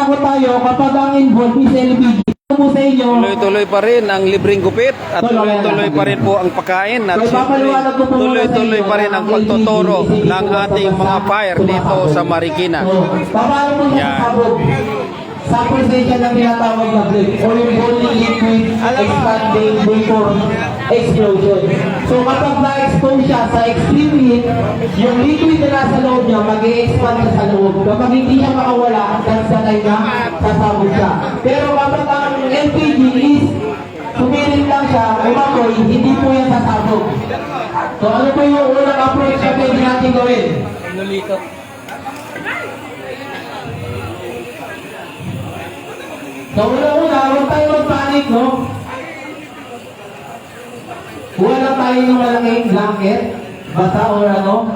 matatakot tayo kapag ang involved is LPG. Po sa inyo. Tuloy-tuloy pa rin ang libreng gupit at tuloy-tuloy pa rin po ang pagkain at tuloy-tuloy pa rin ang pagtuturo ng ating mga fire dito sa Marikina. Paano po siya sabog? Sa presensya ng tinatawag na blade or yung boiling liquid expanding vapor explosion. So kapag na-expose siya sa extreme heat, yung liquid na nasa loob niya mag-e-expand siya sa loob. Kapag hindi siya makawala, sanay na sasabog siya. Pero kapag ang LPG is sumirit lang siya, umakoy, hindi po yan sasabog. So ano po yung unang approach na pwede natin gawin? Nulito. So una-una, huwag tayo mag-panic, no? Kuha lang tayo ng malaking blanket, basa o ano.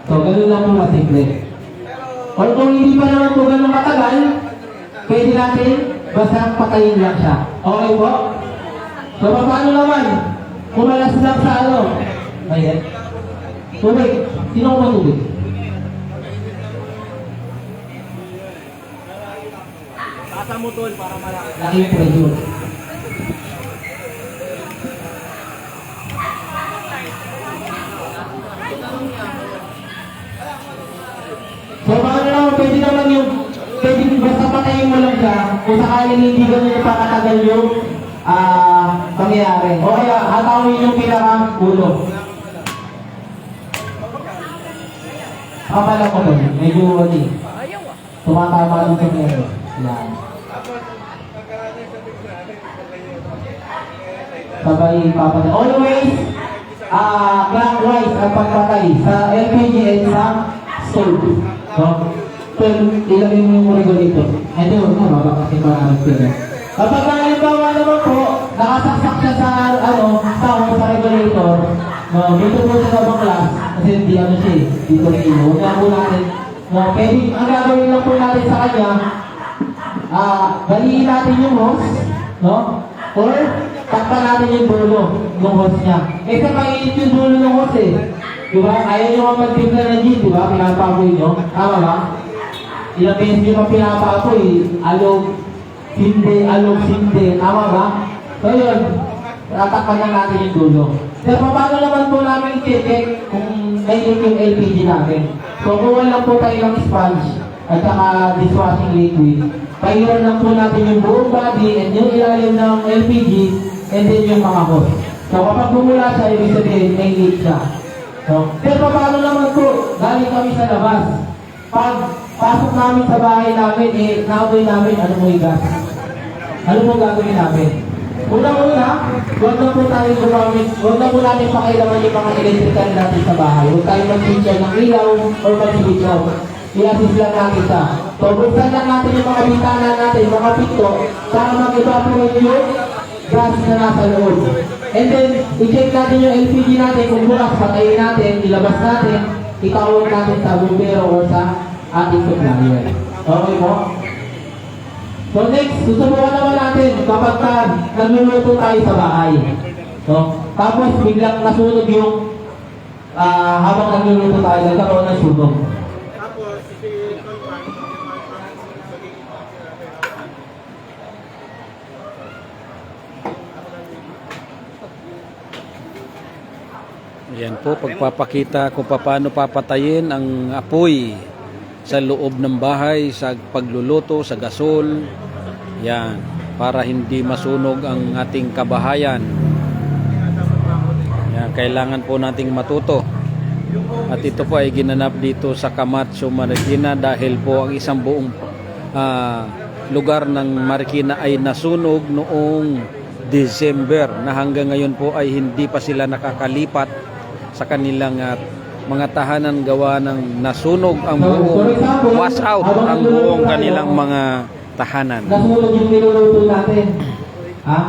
So ganun lang po masimple. Or kung hindi pa naman po ganun matagal, pwede natin basta patayin lang siya. Okay po? So paano naman? Kumalas lang sa ano? Ayan. Tubig. Sino ko matubig? Tasa mo tol para malaki. Laking pressure. So paano naman, pwede naman yung, pwede basta patayin mo lang siya kung sakaling hindi ganun yung pakatagal yung pangyayari. O kaya hatawin yung pinaka-ulo. Kapala ko lang, medyo tumatama lang sa meron. Yan. Sabay papatay. Always, clockwise ang pagpatay sa LPG and sa stove. So, ilagay mo yung regulator. Ito yung baba kasi maraming pila. Kapag halimbawa naman po, nakasaksak siya sa sa regulator, dito po sa ibang class, kasi hindi ano siya eh, dito sa ino. Kaya po natin, pwede, ang gagawin lang po natin sa kanya, baliin natin yung hose, no? Or, takpan natin yung dulo ng hose niya. Eh, sa mainit yung dulo ng hose eh. Diba? Ayaw nyo nga magtimpla ng gin, diba? Pinapapoy nyo. Tama ba? Ilang beses nyo pa pinapapoy, alog, sinde. Tama ba? So yun, tatakpan lang natin yung dulo. Pero paano naman po namin i-check kung may yung LPG natin? So kuha lang po tayo ng sponge at saka dishwashing liquid. Pahiran lang po natin yung buong body and yung ilalim ng LPG and then yung mga hose. So kapag bumula siya, ibig sabihin may leak siya. So, pero paano naman po, galing kami sa labas. Pag pasok namin sa bahay namin, naaboy namin, ano mo yung gas? Ano po gagawin namin? Una-una, huwag na po tayo gumamit, huwag na po natin pakailaman yung mga electrical natin sa bahay. Huwag tayo mag-switch ng ilaw or mag-switch off. I-assist lang natin siya. So, buksan lang natin yung mga bintana natin, mga pinto, para mag-evaporate yung gas na nasa loob. And then, i-check natin yung LPG natin, kung bukas, patayin natin, ilabas natin, ikawag natin sa bumbero o sa ating supplier. Okay po? So next, susubukan naman natin kapag nagluluto tayo sa bahay. So, tapos biglang nasunog yung habang nagluluto tayo, nagkaroon ng sunog. Yan po, pagpapakita kung paano papatayin ang apoy sa loob ng bahay, sa pagluluto, sa gasol. Yan, para hindi masunog ang ating kabahayan. Yan, kailangan po nating matuto. At ito po ay ginanap dito sa Camacho, Marikina dahil po ang isang buong lugar ng Marikina ay nasunog noong December na hanggang ngayon po ay hindi pa sila nakakalipat sa kanilang mga tahanan gawa ng nasunog ang buong wash out ang buong kanilang mga tahanan. Nasunog yung niluluto natin. Ha?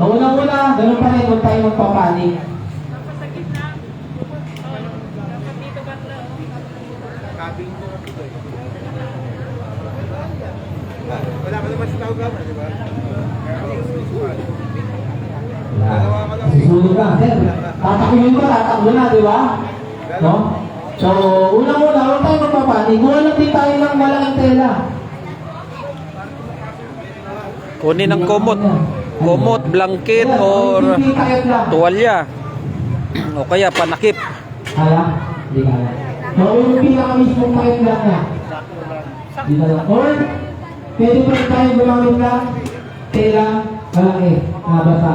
Una-una, ganun pa rin kung tayo magpapanik. Wala ka naman sa tawag, di ba? Susunod ka, sir. Tatakunin ko, tatakbo na, di ba? No? So, unang-una, huwag tayo magpapanig. Kuha lang din tayo ng malaking tela. Kunin ng kumot, blanket, or tuwalya. O kaya panakip. Kaya? Hindi kaya. So, yung pinaka mismong kahit lang na. Hindi na lang. Or, pwede pa rin tayo gumamit ng tela malaki na basa.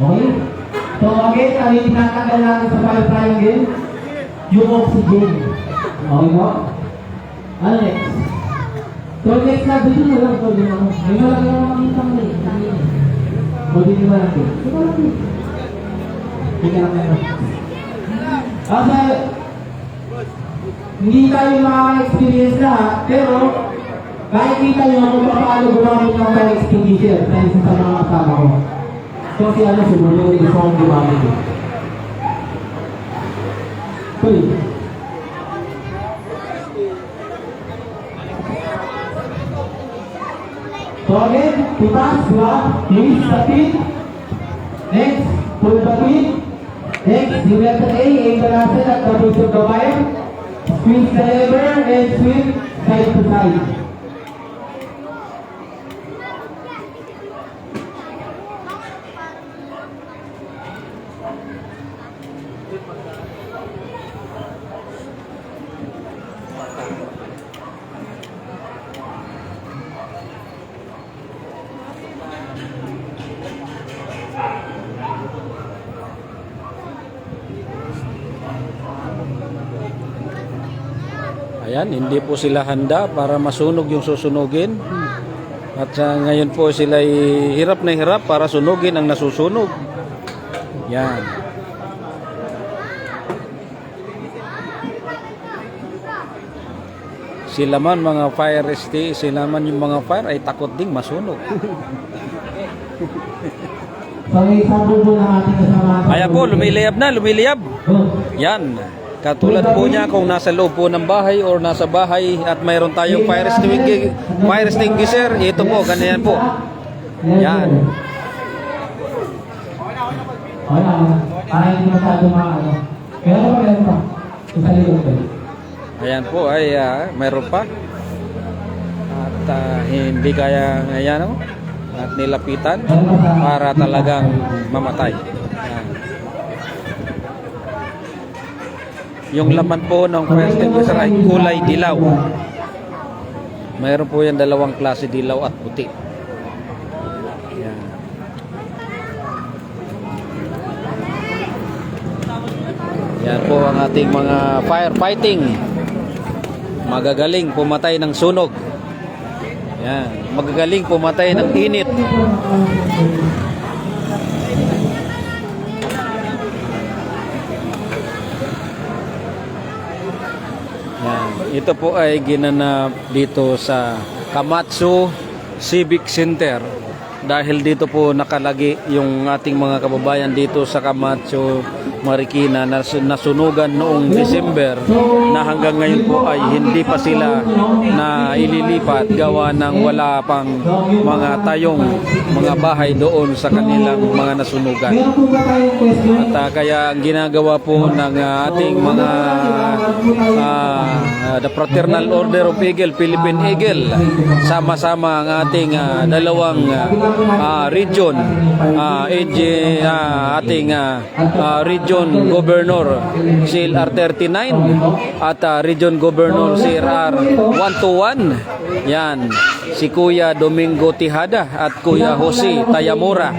Okay? So, again, ang itinatagal natin sa fire triangle, yung oxygen. Okay mo? Ano next? So next na, dito na lang, dito na lang. May malaki na makita mo eh. O dito na lang. Dito lang eh. Dito lang na. Kasi, hindi tayo makaka-experience lahat, pero nakikita nyo kung paano gumamit ng fire extinguisher sa isa sa mga kasama ko. So si ano, sumunod yung isang gumamit eh. Uy. So again, pitas, diba? Use the pin. Next, pull the pin. Next, the letter A, aim the nozzle at the base of the wire. Squeeze the lever and swing side to side. Ayan, hindi po sila handa para masunog yung susunugin. At ngayon po sila hirap na hirap para sunugin ang nasusunog. Yan. Sila man mga fire ST, sila man yung mga fire ay takot ding masunog. So, example po ng ating kasama. Ayan po, lumiliyab na, lumiliyab. Oh. Yan. Katulad po niya kung nasa loob po ng bahay or nasa bahay at mayroon tayong fire extinguisher, ito po, ganyan po. Yan. Wala. Para hindi masyado ano. Meron pa. Isa likod ko. Ayan po ay mayroon pa. At hindi kaya ayan o. At nilapitan para talagang mamatay. Yan. Yung laman po ng fire extinguisher ay kulay dilaw. Mayroon po yan dalawang klase, dilaw at puti. Yan. Yan po ang ating mga firefighting. Magagaling pumatay ng sunog. Yan. Magagaling pumatay ng init. Yan. Ito po ay ginanap dito sa Kamatsu Civic Center. Dahil dito po nakalagi yung ating mga kababayan dito sa Kamatsu, Marikina na nasunugan noong December na hanggang ngayon po ay hindi pa sila na ililipat gawa ng wala pang mga tayong mga bahay doon sa kanilang mga nasunugan. At kaya ang ginagawa po ng ating mga the Fraternal Order of Eagle, Philippine Eagle, sama-sama ang ating dalawang region, ating region Governor CLR 39 at Region Governor CRR 121. Yan, si Kuya Domingo Tihada at Kuya Jose Tayamura.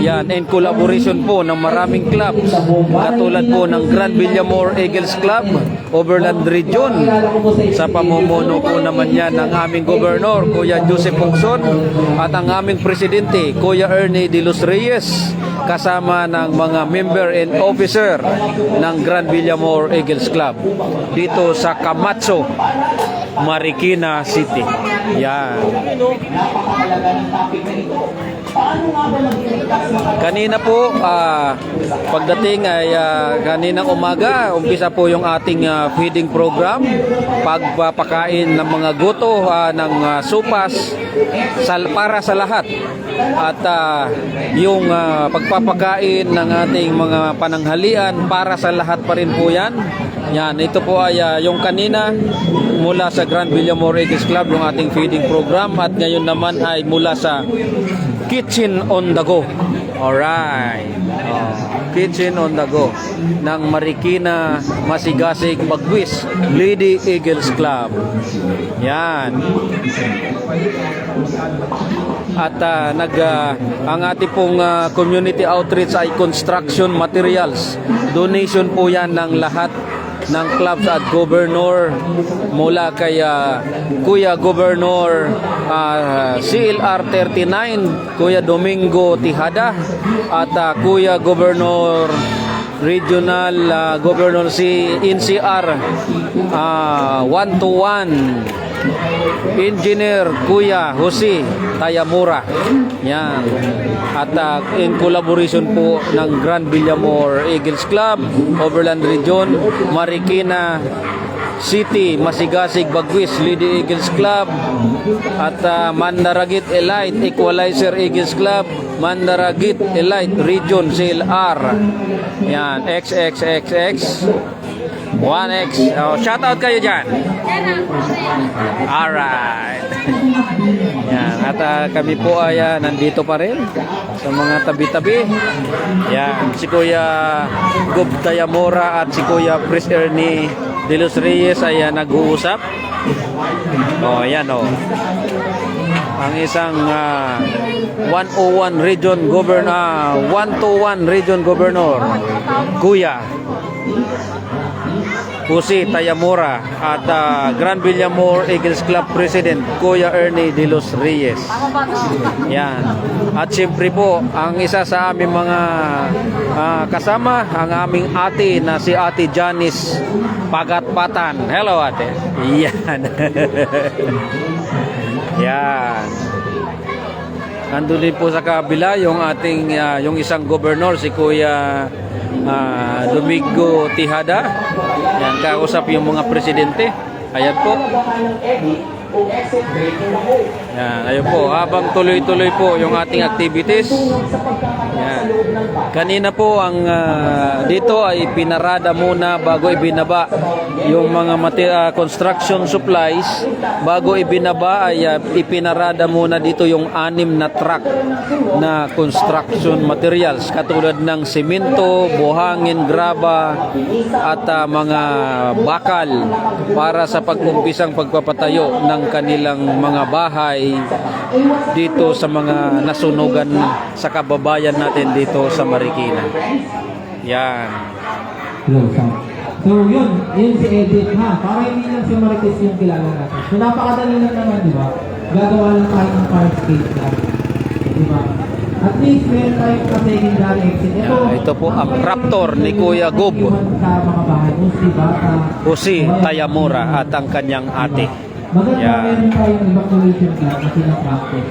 Yan, in collaboration po ng maraming clubs katulad po ng Grand Villamor Eagles Club, Overland Region. Sa pamumuno po naman yan ng aming Governor, Kuya Joseph Pongson, at ang aming Presidente, Kuya Ernie De Los Reyes, kasama ng mga member and officer ng Grand Villamor Eagles Club dito sa Kamatsu, Marikina City. Yan. Kanina po, pagdating ay kaninang umaga, umpisa po yung ating feeding program, pagpapakain ng mga goto, ng supas para sa lahat. At yung pagpapakain ng ating mga pananghalian para sa lahat pa rin po yan. Yan, ito po ay yung kanina mula sa Grand Villamor Eagles Club, yung ating feeding program, at ngayon naman ay mula sa Kitchen on the Go. Alright. Kitchen on the Go ng Marikina Masigasig Bagwis Lady Eagles Club. Yan. At ang ating pong community outreach ay construction materials. Donation po yan ng lahat ng clubs at governor, mula kay Kuya Governor CLR 39 Kuya Domingo Tihada, at Kuya Governor Regional Governor NCR 121 Engineer Kuya Jose Tayamura. Yan. At in collaboration po ng Grand Villamor Eagles Club, Overland Region, Marikina City, Masigasig Bagwis Lady Eagles Club, at Mandaragit Elite Equalizer Eagles Club, Mandaragit Elite Region CLR. Yan, XXXX 1X. Shout out kayo dyan. Alright. Yan. At kami po ay nandito pa rin sa mga tabi-tabi. Yan. Si Kuya Gob Tayamura at si Kuya Pres Ernie De Los Reyes ay nag-uusap. Yan ang isang 101 Region Governor, 121 Region Governor, Kuya Jose Tayamura, at Grand Villamor Eagles Club President Kuya Ernie De Los Reyes. Yan. At siyempre po, ang isa sa aming mga kasama, ang aming ate na si Ate Janice Pagatpatan. Hello, ate. Yan. Yan. Andun din po sa kabila yung ating yung isang gobernador, si Kuya Domingo Tihada. Yan, kausap yung mga presidente. Ayan po. Yan, ayun po, habang tuloy-tuloy po yung ating activities. Yan. Kanina po ang dito ay pinarada muna bago ibinaba yung mga construction supplies. Bago ibinaba ay ipinarada muna dito yung 6 na truck na construction materials, katulad ng simento, buhangin, graba, at mga bakal para sa pag-umpisang pagpapatayo ng kanilang mga bahay dito sa mga nasunugan sa kababayan natin dito sa Marikina. Yan. So yun si Edith ha. Para hindi lang si Marites yung kilala natin. So napakadali lang naman, di ba? Gagawa lang tayo ng fire escape lang. Di ba? At least meron tayong secondary exit. Ito po ang Raptor ni Kuya Gob Jose Tayamura at ang kanyang ate. Maganda meron tayong evacuation plan na pinapractice.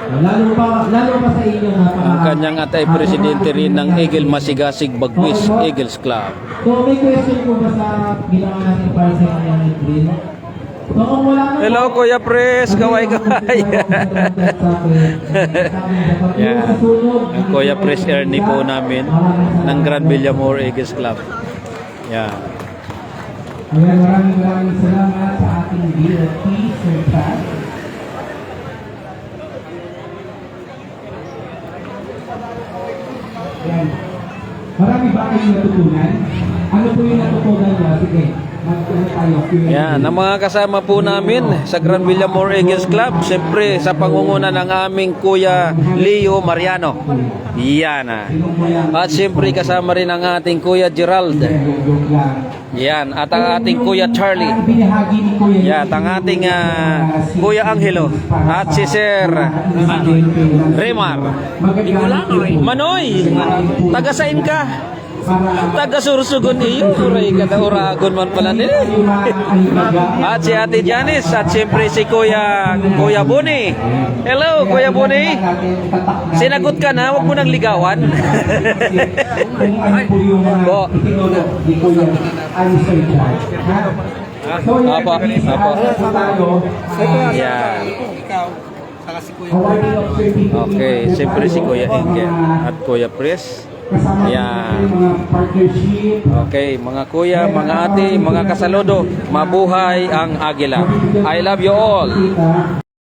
Lalo pa sa inyo ang kanyang ate ay presidente rin ng Eagle Masigasig Bagwis Eagles Club. So may question po ba sa ginawa natin para sa kanyang green? So kung wala na, hello Kuya Pres, kaway-kaway. Yan. Ang Kuya Pres Ernie po namin ng Grand Villamor Eagles Club. Yan. Ayan, maraming salamat sa ating DOT, Sir Pat. Ayan. Marami ba kayong natutunan? Ano po yung natutunan niya? Sige, magkano tayo. Yan, ang mga kasama po namin sa Grand Villamor Eagles Club, siyempre sa pangunguna ng aming Kuya Leo Mariano. Yan. At siyempre kasama rin ang ating Kuya Gerald. Yan, at ang ating Kuya Charlie. Yan, ang ating Kuya Angelo. At si Sir Remar. Manoy, taga-sain ka? Taga Sursugon iyo, uray kada uragon man pala nila. At si Ate Janice at siyempre si Kuya Boni. Hello, Kuya Boni. Sinagot ka na, wag mo nang ligawan. Po. Apo, apo. Yan. Ikaw, saka si Kuya. Okay, siyempre si Kuya Inge at Kuya Pres. Yan. Okay, mga kuya, mga ate, mga kasaludo, mabuhay ang Agila. I love you all.